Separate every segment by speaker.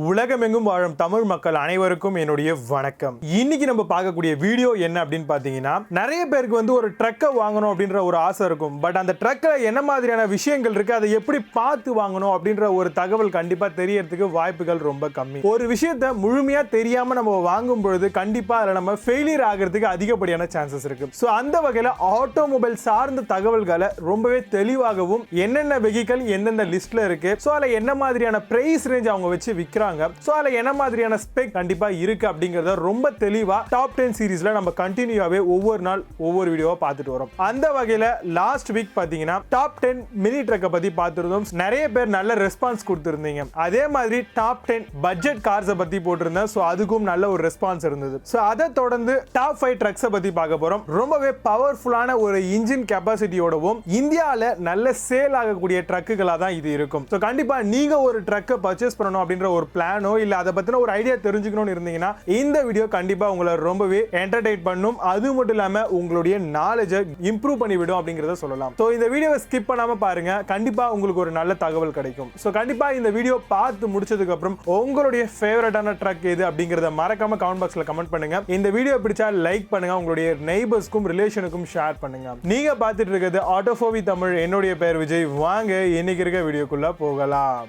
Speaker 1: உலகமெங்கும் வாழும் தமிழ் மக்கள் அனைவருக்கும் என்னுடைய வணக்கம். இன்னைக்கு நம்ம பார்க்கக்கூடிய வீடியோ என்ன அப்படின்னு பார்த்தீங்கன்னா, நிறைய பேருக்கு வந்து ஒரு ட்ரக்கை வாங்கணும் அப்படின்ற ஒரு ஆசை இருக்கும். பட் அந்த ட்ரக்கில் என்ன மாதிரியான விஷயங்கள் இருக்கு, அதை எப்படி பார்த்து வாங்கணும் அப்படின்ற ஒரு தகவல் கண்டிப்பா தெரியறதுக்கு வாய்ப்புகள் ரொம்ப கம்மி. ஒரு விஷயத்தை முழுமையா தெரியாம நம்ம வாங்கும் பொழுது கண்டிப்பா அதில் நம்ம ஃபெயிலியர் ஆகிறதுக்கு அதிகப்படியான சான்சஸ் இருக்கு. ஸோ அந்த வகையில் ஆட்டோமொபைல் சார்ந்த தகவல்களை ரொம்பவே தெளிவாகவும் என்னென்ன வெஹிக்கல் எந்தெந்த லிஸ்ட்ல இருக்கு, ஸோ அதில் என்ன மாதிரியான பிரைஸ் ரேஞ்ச் அவங்க வச்சு விற்கிறாங்க, சோ அதுல என்ன மாதிரியான ஸ்பெக் கண்டிப்பா இருக்கு அப்படிங்கறத ரொம்ப தெளிவா டாப் 10 சீரிஸ்ல நம்ம கண்டினியூவாவே ஒவ்வொரு நாள் ஒவ்வொரு வீடியோவா பார்த்துட்டு வரோம். அந்த வகையில லாஸ்ட் வீக் பாத்தீங்கன்னா டாப் 10 மினி ட்ரக்கை பத்தி பார்த்திருந்தோம். நிறைய பேர் நல்ல ரெஸ்பான்ஸ் கொடுத்திருந்தீங்க. அதே மாதிரி டாப் 10 பட்ஜெட் கார்ஸை பத்தி போட்டிருந்தேன். சோ அதுக்கும் நல்ல ஒரு ரெஸ்பான்ஸ் இருந்தது. சோ அதை தொடர்ந்து டாப் 5 ட்ரக்ஸை பத்தி பார்க்க போறோம். ரொம்பவே பவர்ஃபுல்லான ஒரு இன்ஜின் கெபாசிட்டியோடவும் இந்தியால நல்ல சேல் ஆகக்கூடிய ட்ரக்குகளா தான் இது இருக்கும். சோ கண்டிப்பா நீங்க ஒரு ட்ரக்கை பர்ச்சேஸ் பண்ணணும் அப்படின்ற ஒரு பிளானோ இல்ல அதை பத்தின ஒரு ஐடியா தெரிஞ்சுக்கணும்னு இருந்தீங்கன்னா இந்த வீடியோ கண்டிப்பா உங்களை ரொம்பவே என்டர்டெயின் பண்ணும். அது மட்டும் இல்லாம உங்களுடைய நாலேஜை இம்ப்ரூவ் பண்ணி விடும் அப்படிங்கறத சொல்லலாம். சோ இந்த வீடியோவை ஸ்கிப் பண்ணாம பாருங்க, கண்டிப்பா உங்களுக்கு ஒரு நல்ல தகவல் கிடைக்கும். சோ கண்டிப்பா இந்த வீடியோ பார்த்து முடிச்சதுக்கு அப்புறம் உங்களுடைய ஃபேவரட்டான ட்ரக் எது அப்படிங்கறத மறக்காம கமெண்ட் பாக்ஸ்ல கமெண்ட் பண்ணுங்க. இந்த வீடியோ பிடிச்சா லைக் பண்ணுங்க, உங்களுடைய நெய்பர்ஸ்க்கும் ரிலேஷனுக்கும் ஷேர் பண்ணுங்க. நீங்க பார்த்துட்டு இருக்கிறது ஆட்டோஃபோவி தமிழ். என்னுடைய பெயர் விஜய். வாங்க இன்னைக்கு இருக்க வீடியோக்குள்ள போகலாம்.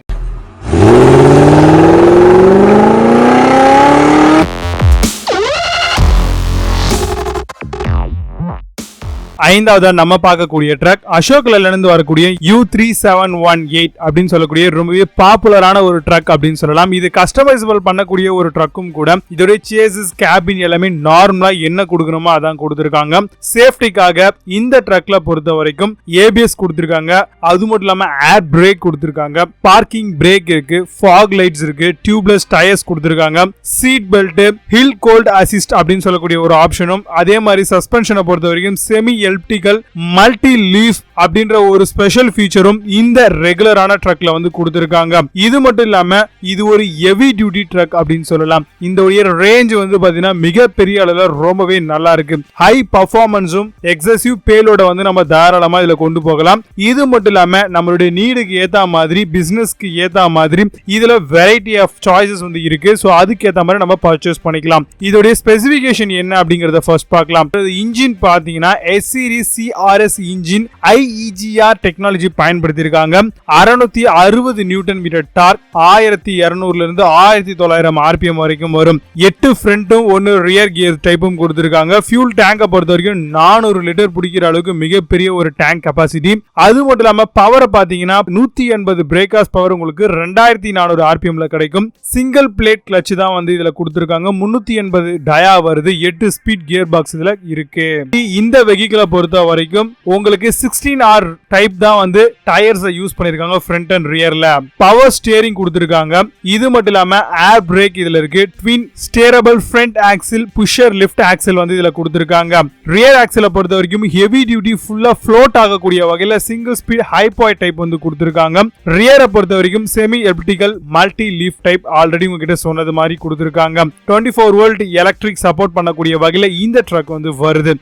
Speaker 1: ஐந்தாவது நம்ம பார்க்கக்கூடிய ட்ரக் அசோக்ல இருந்து வரக்கூடிய U3718 அப்படின்னு சொல்லக்கூடிய ரொம்பவே பாப்புலரான ஒரு ட்ரக் அப்படின்னு சொல்லலாம். இது கஸ்டமைசபிள் பண்ணக்கூடிய ஒரு ட்ரக்கும் கூட. இதோட சேசிஸ் கேபின் எல்லாமே நார்மலா என்ன கொடுக்கணுமோ அதான் கொடுத்திருக்காங்க. சேஃப்டிக்காக இந்த ட்ரக்ல பொறுத்த வரைக்கும் ஏபிஎஸ் கொடுத்திருக்காங்க. அது மட்டும் இல்லாம ஏர் பிரேக் கொடுத்திருக்காங்க, பார்க்கிங் பிரேக் இருக்கு, ஃபாக் லைட்ஸ் இருக்கு, டியூப்லெஸ் டயர்ஸ் கொடுத்திருக்காங்க, seat belt, hill hold assist அப்படின்னு சொல்லக்கூடிய ஒரு ஆப்ஷனும், அதே மாதிரி சஸ்பென்ஷனை பொறுத்த வரைக்கும் செமி எலிப்டிக்கல் மல்டி லீஃப் அப்படின்ற ஒரு ஸ்பெஷல் ஃபீச்சரும் இந்த ரெகுலரான ட்ரக்ல வந்து கொடுத்திருக்காங்க. இது மட்டும் இல்லாம இது ஒரு ஹெவி டியூட்டி ட்ரக் அப்படின்னு சொல்லலாம். இந்த ரேஞ்ச் வந்து பாத்தீங்கன்னா மிகப்பெரிய அளவுல ரொம்பவே நல்லா இருக்கு. ஹை பர்ஃபார்மன்ஸும் எக்ஸசிவ் பேலோட வந்து நம்ம தாராளமா இதுல கொண்டு போகலாம். இது மட்டும் இல்லாம நம்மளுடைய நீடுக்கு ஏத்த மாதிரி, பிசினஸ்க்கு ஏத்த மாதிரி இதுல வெரைட்டி ஆஃப் சாய்ஸஸ் வந்து இருக்கு. சோ அதுக்கு ஏத்த மாதிரி நம்ம பர்ச்சேஸ் பண்ணிக்கலாம். இதோட ஸ்பெசிபிகேஷன் என்ன அப்படிங்கறத ஃபர்ஸ்ட் பார்க்கலாம். இன்ஜின் பாத்தீங்கன்னா series CRS engine IEGR technology பயன்படுத்தி இருக்காங்க. 660 நியூட்டன் மீட்டர் டார்க், 1200 இருந்து 1900 RPM வரைக்கும் வரும். 8 ஃப்ரண்ட்டும் 1 ரியர் கியர் டைப்பும் கொடுத்திருக்காங்க. ஃபியூல் டேங்கை பொறுத்த வரைக்கும் 400 லிட்டர் பிடிக்கிற அளவுக்கு மிகப்பெரிய ஒரு டேங்க் கெபாசிட்டி. அது மட்டும் இல்லாம பவரை பாத்தீங்கன்னா 180 பிரேக்கர்ஸ் பவர் உங்களுக்கு 2400 RPMல கிடைக்கும். சிங்கிள் பிளேட் கிளட்ச் தான் வந்து இதுல கொடுத்திருக்காங்க. 380 டயா வருது. 8 ஸ்பீட் கியர் பாக்ஸ் இதுல இருக்கு. இந்த வெஹிக்கிளை பொறுத்த வரைக்கும் உங்களுக்கு 16R டைப் தான் வந்து டயர்ஸ் யூஸ் பண்ணிருக்காங்க ஃப்ரண்ட் அண்ட் ரியர்ல. பவர் ஸ்டியரிங் கொடுத்திருக்காங்க. இது மட்டும் இல்லாம ஏர் பிரேக் இதுல இருக்கு. Twin steerable front axle, pusher lift axle வந்து இதுல கொடுத்திருக்காங்க. ரியர் ஆக்சிலை பொறுத்த வரைக்கும் ஹெவி டியூட்டி ஃபுல்லா ஃப்ளோட் ஆகக்கூடிய வகையில சிங்கிள் ஸ்பீட் ஹைபாய் டைப் வந்து கொடுத்திருக்காங்க. ரியரை பொறுத்த வரைக்கும் semi elliptical multi leaf type already உங்ககிட்ட சொன்னது மாதிரி கொடுத்திருக்காங்க. 24 வோல்ட் எலக்ட்ரிக் சப்போர்ட் பண்ணக்கூடிய வகையில இந்த ட்ரக் வந்து வருது.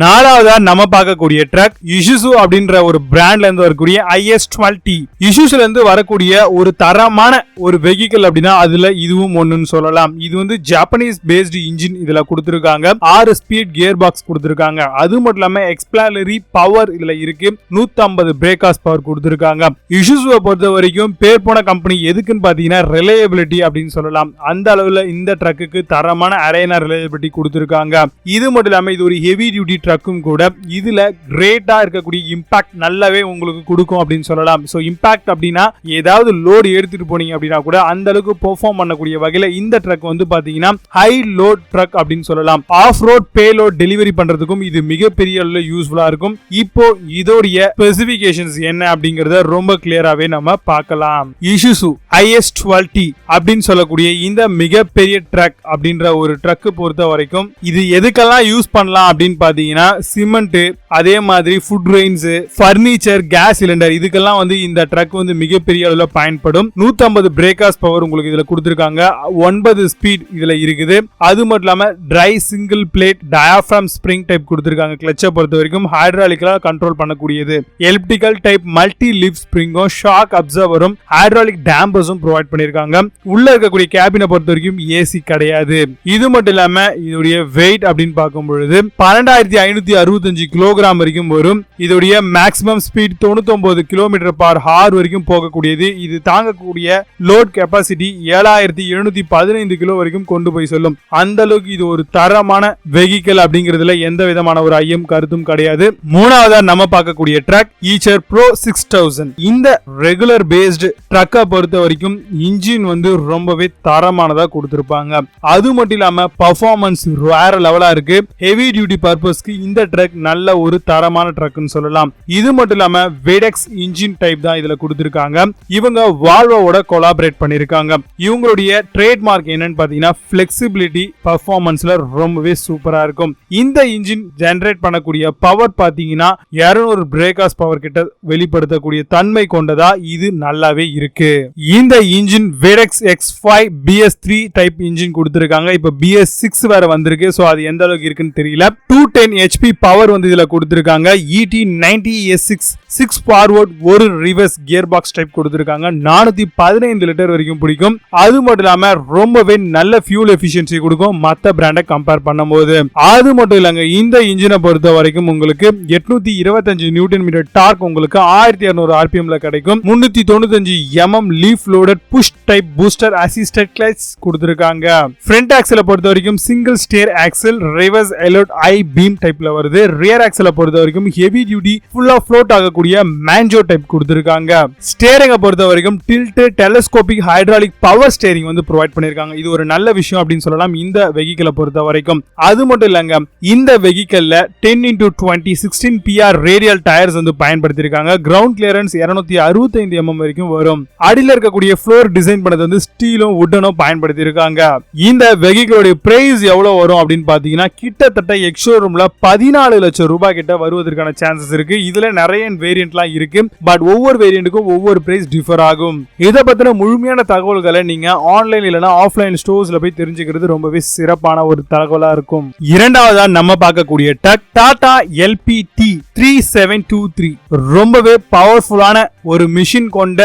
Speaker 1: நாலாவதா நம்ம பார்க்கக்கூடிய ட்ரக் இசுசு அப்படின்ற ஒரு பிராண்ட்ல இருந்து வரக்கூடிய IS12T. இசுசுல இருந்து வரக்கூடிய ஒரு தரமான ஒரு வெஹிக்கிள் அப்படின்னா அதுல இதுவும் ஒண்ணுன்னு சொல்லலாம். இது வந்து ஜப்பானீஸ் பேஸ்டு இன்ஜின் இதுல கொடுத்திருக்காங்க. 6 ஸ்பீட் கியர் பாக்ஸ் கொடுத்திருக்காங்க. அது மட்டும் இல்லாம எக்ஸ்பிளானரி பவர் இதுல இருக்கு. 150 பிரேக்கர்ஸ் பவர் கொடுத்திருக்காங்க. இசுசுவை பொறுத்த வரைக்கும் பேர் போன கம்பெனி எதுக்குன்னு பாத்தீங்கன்னா ரிலையபிலிட்டி அப்படின்னு சொல்லலாம். அந்த அளவுல இந்த ட்ரக்குக்கு தரமான அரேனா ரிலையபிலிட்டி கொடுத்திருக்காங்க. இது மட்டும் இல்லாம இது ஒரு ஹெவி டியூட்டி ட்ரக்கும் கூட. இதுல கிரேட்டா இருக்கக்கூடிய இம்பாக்ட் நல்லாவே உங்களுக்கு கொடுக்கும் அப்படின்னு சொல்லலாம். சோ இம்பாக்ட் அப்படின்னா ஏதாவது லோடு எடுத்துட்டு போனீங்க அப்படின்னா கூட அந்த அளவுக்கு பெர்ஃபார்ம் பண்ணக்கூடிய வகையில இந்த ட்ரக் வந்து பாத்தீங்கன்னா ஹை லோட் ட்ரக் அப்படின்னு சொல்லலாம். ஆஃப் ரோட் பேலோட் டெலிவரி பண்றதுக்கும் இது மிகப்பெரிய அளவுல யூஸ்ஃபுல்லா இருக்கும். இப்போ இதோடைய ஸ்பெசிபிகேஷன்ஸ் என்ன அப்படிங்கறத ரொம்ப கிளியராவே நம்ம பார்க்கலாம். இசுசு IS12T அப்படின்னு சொல்லக்கூடிய இந்த மிகப்பெரிய ட்ரக் அப்படின்ற ஒரு ட்ரக் பொறுத்த வரைக்கும் இது எதுக்கெல்லாம் யூஸ் பண்ணலாம் அப்படின்னு பாத்தீங்கன்னா சிமெண்ட், அதே மாதிரி food Reigns, furniture, gas cylinder இதுக்கெல்லாம் வந்து இந்த ட்ரக் வந்து மிகப்பெரிய அளவுல பயன்படும். 150 பிரேக்கர்ஸ் பவர் உங்களுக்கு இதுல கொடுத்திருக்காங்க. 9 ஸ்பீட் இதுல இருக்குது. அது மட்டும் இல்லாம dry single plate diaphragm spring type கொடுத்திருக்காங்க. கிளட்சை பொறுத்த வரைக்கும் ஹைட்ராலிக்கலா கண்ட்ரோல் பண்ணக்கூடியது. எலிப்டிக்கல் டைப் மல்டி லீஃப் ஸ்ப்ரிங்கும், ஷாக் அப்சர்வரும், ஹைட்ராலிக் டேம்பர் பர்பஸும் ப்ரொவைட் பண்ணிருக்காங்க. உள்ள இருக்கக்கூடிய கேபினை பொறுத்த வரைக்கும் ஏசி கிடையாது. இது மட்டும் இல்லாம இதோடைய வெயிட் அப்படின்னு பார்க்கும் பொழுது 12565 கிலோகிராம் வரைக்கும் வரும். இதோடைய மேக்ஸிமம் ஸ்பீட் 99 km/h வரைக்கும் போகக்கூடியது. இது தாங்கக்கூடிய லோட் கெப்பாசிட்டி 7715 கிலோ வரைக்கும் கொண்டு போய் சொல்லும். அந்த அளவுக்கு இது ஒரு தரமான வெஹிக்கிள் அப்படிங்கிறதுல எந்த விதமான ஒரு ஐயம் கருத்தும் கிடையாது. மூணாவதா நம்ம பார்க்கக்கூடிய ட்ரக் ஈச்சர் ப்ரோ 6000. இந்த ரெகுலர் பேஸ்டு ட்ரக்கை பொறுத்த வரைக்கும் இன்ஜின் வந்து ரொம்பவே தரமானதா கொடுத்திருப்பாங்க. அது மட்டும் இல்லாம பர்ஃபார்மன்ஸ் வேற லெவலா இருக்கு. ஹெவி டியூட்டி பர்பஸ்க்கு இந்த ட்ரக் நல்ல ஒரு தரமான ட்ரக்னு சொல்லலாம். இது மட்டும் இல்லாம வெடெக்ஸ் இன்ஜின் டைப் தான் இதுல கொடுத்திருக்காங்க. இவங்க வால்வோட கொலாபரேட் பண்ணிருக்காங்க. இவங்களுடைய ட்ரேட்மார்க் என்னன்னு பாத்தீங்கன்னா ஃபிளெக்சிபிலிட்டி பர்ஃபார்மன்ஸ்ல ரொம்பவே சூப்பரா இருக்கும். இந்த இன்ஜின் ஜெனரேட் பண்ணக்கூடிய பவர் பாத்தீங்கன்னா 200 பிரேக்காஸ் பவர் கிட்ட வெளிப்படுத்தக்கூடிய தன்மை கொண்டதா இது நல்லாவே இருக்கு. இந்த engine வெடெக்ஸ் X5 BS3 type engine கொடுத்திருக்காங்க. இப்ப BS6 வேற வந்திருக்கு. சோ அது எந்த அளவுக்கு இருக்குன்னு தெரியல. 210 HP பவர் வந்து இதுல கொடுத்திருக்காங்க. ET90S6 6 ஃபார்வர்ட் ஒரு ரிவர்ஸ் கியர் பாக்ஸ் டைப் கொடுத்திருக்காங்க. 415 லிட்டர் வரைக்கும் பிடிக்கும். அது மட்டும் இல்லாம ரொம்பவே நல்ல ஃபியூல் எஃபிஷியன்சி கொடுக்கும் மத்த பிராண்டை கம்பேர் பண்ணும்போது. அது மட்டும் இல்லங்க, இந்த இன்ஜினை பொறுத்த வரைக்கும் உங்களுக்கு 825 நியூட்டன் மீட்டர் டார்க் உங்களுக்கு 1200 RPM ல கிடைக்கும். 395 mm leaf loaded push type booster assisted clutch கொடுத்திருக்காங்க. ஃப்ரண்ட் ஆக்சலை பொறுத்த வரைக்கும் single steer axle reverse elliot I beam டைப்ல வருது. ரியர் ஆக்சலை பொறுத்த வரைக்கும் ஹெவி டியூட்டி ஃபுல்லா ஃப்ளோட் ஆகக்கூடிய மேன்ஜோ டைப் கொடுத்திருக்காங்க. ஸ்டேரிங்கை பொறுத்த வரைக்கும் tilt telescopic hydraulic power steering வந்து ப்ரொவைட் பண்ணிருக்காங்க. இது ஒரு நல்ல விஷயம் அப்படின்னு சொல்லலாம் இந்த வெஹிக்கிளை பொறுத்த வரைக்கும். அது மட்டும் இல்லங்க, இந்த வெஹிக்கிள்ல 10x20 16 PR ரேடியல் டயர்ஸ் வந்து பயன்படுத்திருக்காங்க. கிரவுண்ட் கிளியரன்ஸ் 265 mm வரைக்கும் வரும். அடியில் இருக்கக்கூடிய ஃப்ளோர் டிசைன் பண்ணது வந்து ஸ்டீலும் வுட்டனும் பயன்படுத்தி இருக்காங்க. இந்த வெஹிக்கிளோட பிரைஸ் எவ்வளவு வரும் அப்படின்னு பாத்தீங்கன்னா கிட்டத்தட்ட எக்ஸ்ஷோரூம்ல 14 லட்சம் ரூபாய் கிட்ட வருவதற்கான சான்சஸ் இருக்கு. இதுல நிறைய வேரியன்ட்லாம் இருக்கு. பட் ஒவ்வொரு வேரியன்ட்டுக்கும் ஒவ்வொரு பிரைஸ் டிஃபர் ஆகும். இதை பத்தின முழுமையான தகவல்களை நீங்க ஆன்லைன் இல்லனா ஆஃப்லைன் ஸ்டோர்ஸ்ல போய் தெரிஞ்சுக்கிறது ரொம்பவே சிறப்பான ஒரு தகவலா இருக்கும். இரண்டாவதா நம்ம பார்க்கக்கூடிய ட்ரக் டாடா LPT 3723. ரொம்பவே பவர்ஃபுல்லான ஒரு மிஷின் கொண்ட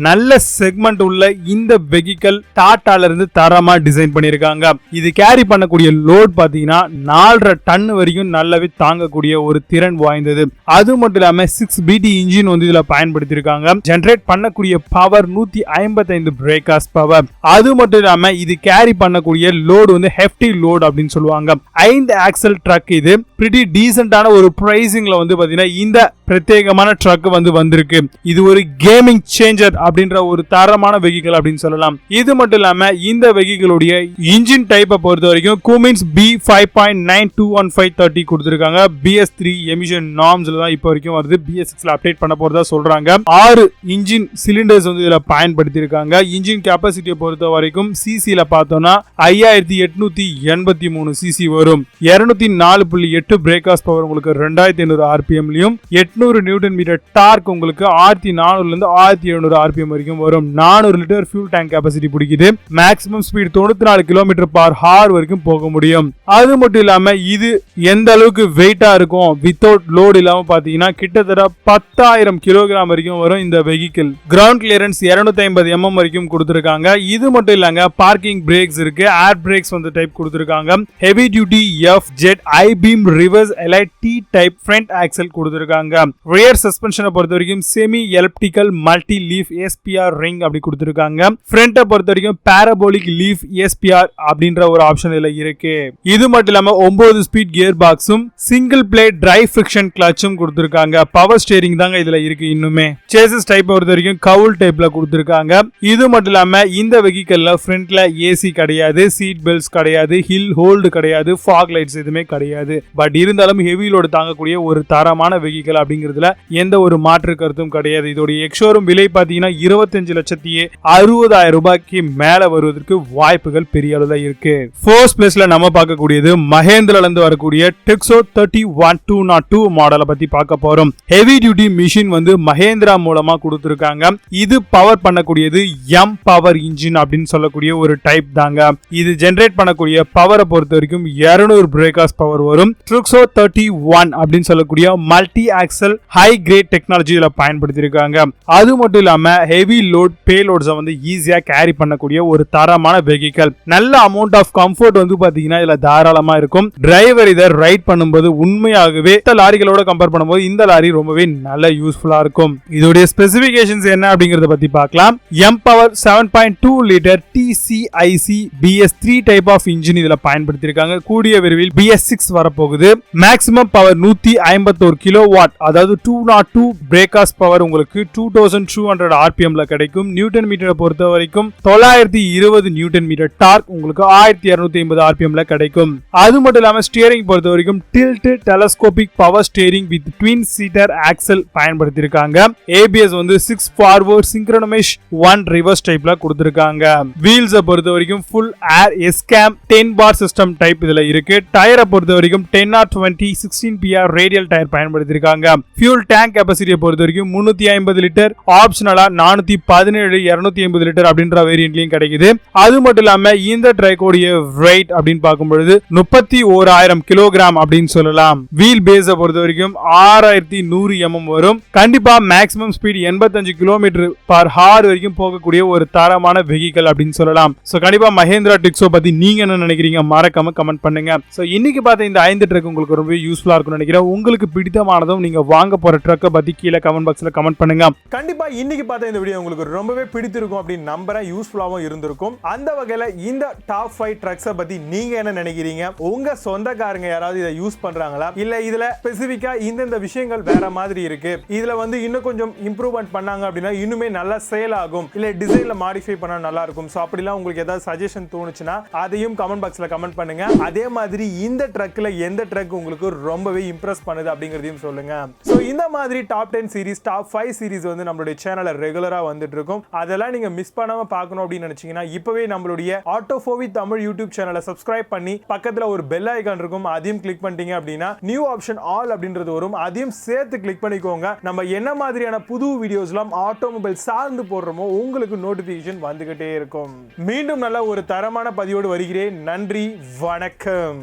Speaker 1: நல்ல செக்மெண்ட் உள்ள இந்த வெஹிக்கிள் டாடால இருந்து தரமா டிசைன் பண்ணிருக்காங்க. இது கேரி பண்ணக்கூடிய லோட் பாத்தீங்கன்னா 4.5 டன் வரைக்கும் நல்லாவே தாங்கக்கூடிய ஒரு திறன் வாய்ந்தது. அது மட்டும் இல்லாம 6BT இன்ஜின் வந்து இதுல பயன்படுத்தி இருக்காங்க. ஜெனரேட் பண்ணக்கூடிய பவர் 155 பிரேக்காஸ் பவர். அது மட்டும் இல்லாம இது கேரி பண்ணக்கூடிய லோடு வந்து ஹெஃப்டி லோட் அப்படின்னு சொல்லுவாங்க. 5 ஆக்சல் ட்ரக். இது பிரிட்டி டீசென்டான ஒரு பிரைசிங்ல வந்து பாத்தீங்கன்னா இந்த பிரத்யேகமான ட்ரக் வந்து வந்திருக்கு. இது ஒரு கேமிங் சேஞ்சர் அப்படின்ற ஒரு தரமான வெஹிக்கிள் அப்படின்னு சொல்லலாம். இது மட்டும் இல்லாம இந்த வெஹிக்கிளுடைய இன்ஜின் டைப்பை பொறுத்த வரைக்கும் கூமின்ஸ் B5.9211530 கொடுத்திருக்காங்க. BS3 எமிஷன் நார்ம்ஸ்ல தான் இப்போ வரைக்கும் வருது. BS6ல அப்டேட் பண்ண போறதா சொல்றாங்க. 6 இன்ஜின் சிலிண்டர்ஸ் வந்து இதுல பயன்படுத்தி இருக்காங்க. இன்ஜின் கெபாசிட்டியை பொறுத்த வரைக்கும் சிசில பார்த்தோம்னா 5883 சிசி வரும். 204.8 பிரேக்காஸ் பவர் உங்களுக்கு 2500 RPMலயும் 800 நியூட்டன் மீட்டர் டார்க் உங்களுக்கு 1400 இருந்து 1700 RPM வரைக்கும் வரும். 400 லிட்டர் ஃபியூல் டேங்க் கெபாசிட்டி பிடிக்குது. மேக்ஸிமம் ஸ்பீட் 94 km/h வரைக்கும் போக முடியும். அது மட்டும் இல்லாம இது எந்த அளவுக்கு வெயிட்டா இருக்கும் வித்தவுட் லோட் இல்லாம பாத்தீங்கன்னா கிட்டத்தட்ட 10,000 கிலோகிராம் வரைக்கும் வரும் இந்த வெஹிக்கிள். கிரவுண்ட் கிளியரன்ஸ் 250 mm வரைக்கும் கொடுத்திருக்காங்க. இது மட்டும் இல்லங்க, பார்க்கிங் பிரேக்ஸ் இருக்கு. ஏர் பிரேக்ஸ் வந்து டைப் கொடுத்திருக்காங்க. Heavy duty F jet I beam reverse elliot T type front axle கொடுத்திருக்காங்க. ரியர் சஸ்பென்ஷனை பொறுத்த வரைக்கும் semi elliptical multi leaf SPR ring அப்படி கொடுத்திருக்காங்க. ஃப்ரண்ட்டை பொறுத்த வரைக்கும் பாராபோலிக் லீஃப் SPR அப்படின்ற ஒரு ஆப்ஷன் இதுல இருக்கு. இது மட்டும் இல்லாம 9 ஸ்பீட் கியர் பாக்ஸும் சிங்கிள் பிளேட் டிரைவ் ஃபிரிக்ஷன் கிளட்சும் கொடுத்திருக்காங்க. பவர் ஸ்டீரிங் தாங்க இதுல இருக்கு. இன்னுமே சேசஸ் டைப் பொறுத்த வரைக்கும் கவுல் டைப்ல கொடுத்திருக்காங்க. இது மட்டும் இல்லாம இந்த வெஹிக்கிள்ல ஃப்ரண்ட்ல ஏசி கிடையாது, சீட் பெல்ட்ஸ் கிடையாது, ஹில் ஹோல்டு கிடையாது, ஃபாக் லைட்ஸ் எதுவுமே கிடையாது. பட் இருந்தாலும் ஹெவி லோடு தாங்கக்கூடிய ஒரு தரமான வெஹிக்கிள் அப்படிங்கிறதுல எந்த ஒரு மாற்று கருத்தும் கிடையாது. இதோட எக்ஸ்ஷோரூம் விலை பாத்தீங்கன்னா 25,60,000 ரூபாய்க்கு மேல வருவதற்கு வாய்ப்புகள் பெரிய அளவுல இருக்கு. ஃபோர்ஸ் பிளேஸ்ல நம்ம பார்க்கக்கூடியது மஹேந்திரால இருந்து வரக்கூடிய டெக்ஸோ 31202 மாடலை பத்தி பார்க்க போறோம். ஹெவி டியூட்டி மிஷின் வந்து மஹேந்திரா மூலமா கொடுத்திருக்காங்க. இது பவர் பண்ணக்கூடியது எம் பவர் இன்ஜின் அப்படின்னு சொல்லக்கூடிய ஒரு டைப் தாங்க. இது ஜெனரேட் பண்ணக்கூடிய பவரை பொறுத்த வரைக்கும் 200 பிரேக்காஸ் பவர் வரும். டெக்ஸோ 31 அப்படின்னு சொல்லக்கூடிய multi axle high grade technology இதுல பயன்படுத்தி இருக்காங்க. அது மட்டும் இல்லாம ஹெவி லோட் பேலோட்ஸை வந்து ஈஸியா கேரி பண்ணக்கூடிய ஒரு தரமான வெஹிக்கல். நல்ல அமௌண்ட் ஆஃப் கம்ஃபர்ட் வந்து பாத்தீங்கன்னா இதுல தாராளமா இருக்கும். டிரைவர் இதை ரைட் பண்ணும்போது உண்மையாகவே லாரிகளோட கம்பேர் பண்ணும்போது இந்த லாரி ரொம்பவே நல்ல யூஸ்ஃபுல்லா இருக்கும். இதோடைய ஸ்பெசிபிகேஷன்ஸ் என்ன அப்படிங்கறத பத்தி பார்க்கலாம். MPower 7.2 litre TCIC BS3 type of engine இதுல பயன்படுத்தியிருக்காங்க. கூடிய விரைவில் BS6 வரப்போகுது. மேக்ஸிமம் பவர் 151 கிலோவாட், அதாவது 202 பிரேக்காஸ் பவர் உங்களுக்கு 2200 RPMல கிடைக்கும். நியூட்டன் மீட்டரை பொறுத்த வரைக்கும் 920 நியூட்டன் மீட்டர், டார்க் உங்களுக்கு 1250 RPMல கிடைக்கும். அது மட்டும் இல்லாம ஸ்டியரிங் பொறுத்த வரைக்கும் tilt telescopic power steering with twin seater axle பயன்படுத்தியிருக்காங்க. ABS வந்து 6 ஃபார்வர்ட் சிங்க்ரோனமைஸ் 1 ரிவர்ஸ் டைப்ல கொடுத்திருக்காங்க. வீல்ஸை பொறுத்த வரைக்கும் full air S cam 10 bar system type இதுல இருக்கு. டயரை பொறுத்த வரைக்கும் 10R20 16 PR ரேடியல் டயர் பயன்படுத்தியிருக்காங்க. ஃபியூல் டேங்க் கெபாசிட்டியை பொறுத்த வரைக்கும் 350 லிட்டர், ஆப்ஷனலா 417 250 லிட்டர் அப்படின்ற வேரியன்ட்லயும் கிடைக்குது. அது மட்டும் இல்லாம இந்த ட்ரைக்கோடைய வெயிட் அப்படின்னு பார்க்கும்பொழுது 31,000 கிலோகிராம் அப்படின்னு சொல்லலாம். வீல் பேஸ பொறுத்த வரைக்கும் 6100 mm வரும். கண்டிப்பா maximum speed 85 kilometre per hour வரைக்கும் போகக்கூடிய ஒரு தரமான வெஹிக்கல் அப்படின்னு சொல்லலாம். சோ கண்டிப்பா மஹேந்திரா டிக்ஸோ பத்தி நீங்க என்ன நினைக்கிறீங்க மறக்காம கமெண்ட் பண்ணுங்க. சோ இன்னைக்கு பார்த்த இந்த 5 ட்ரக் உங்களுக்கு ரொம்ப யூஸ்ஃபுல்லா இருக்கும்னு நினைக்கிறேன். உங்களுக்கு பிடித்தமானதும் நீங்க வாங்க போற ட்ரக்கை பத்தி கீழே கமெண்ட் பாக்ஸ்ல கமெண்ட் பண்ணுங்க.
Speaker 2: கண்டிப்பா இன்னைக்கு பார்த்த இந்த வீடியோ உங்களுக்கு ரொம்பவே பிடித்திருக்கும் அப்படின்னு நம்புறேன். யூஸ்ஃபுல்லாவும் இருந்திருக்கும். அந்த வகையில இந்த டாப் 5 ட்ரக்ஸை பத்தி நீங்க என்ன நினைக்கிறீங்க? உங்க சொந்தக்காரங்க யாராவது இதை யூஸ் பண்றாங்களா, இல்ல இதுல ஸ்பெசிபிக்கா இந்த விஷயங்கள் வேற மாதிரி இருக்கு, இதுல வந்து இன்னும் கொஞ்சம் இம்ப்ரூவ்மெண்ட் பண்ணாங்க அப்படின்னா இன்னுமே நல்லா சேல் ஆகும், இல்ல டிசைன்ல மாடிஃபை பண்ணா நல்லா இருக்கும், சோ அப்படிலாம் உங்களுக்கு ஏதாவது சஜஷன் தோணுச்சுன்னா அதையும் கமெண்ட் பாக்ஸ்ல கமெண்ட் பண்ணுங்க. அதே மாதிரி இந்த ட்ரக்ல எந்த ட்ரக் உங்களுக்கு ரொம்பவே இம்ப்ரெஸ் பண்ணுது அப்படிங்கறதையும் சொல்லுங்க. சோ இந்த மாதிரி டாப் 10 சீரிஸ், டாப் 5 சீரிஸ் வந்து நம்மளுடைய சேனல்ல ரெகுலரா வந்துட்டு இருக்கும். அதெல்லாம் நீங்க மிஸ் பண்ணாம பார்க்கணும் அப்படின்னு நினைச்சீங்கன்னா இப்பவே நம்மளுடைய ஆட்டோஃபோவி தமிழ் யூடியூப் சேனலை சப்ஸ்கிரைப் பண்ணி பக்கத்துல ஒரு பெல் ஐகான் இருக்கும், அதையும் கிளிக் பண்ணிட்டீங்க அப்படின்னா நியூ ஆப்ஷன் ஆல் அப்படின்றது வரும், அதையும் சேர்த்து கிளிக் பண்ணிக்கோங்க. நம்ம என்ன மாதிரியான புது வீடியோஸ்லாம் ஆட்டோமொபைல் சார்ந்து போடுறோமோ உங்களுக்கு நோட்டிபிகேஷன் வந்துகிட்டே இருக்கும். மீண்டும் நல்ல ஒரு தரமான பதிவோடு வருகிறேன். நன்றி, வணக்கம்.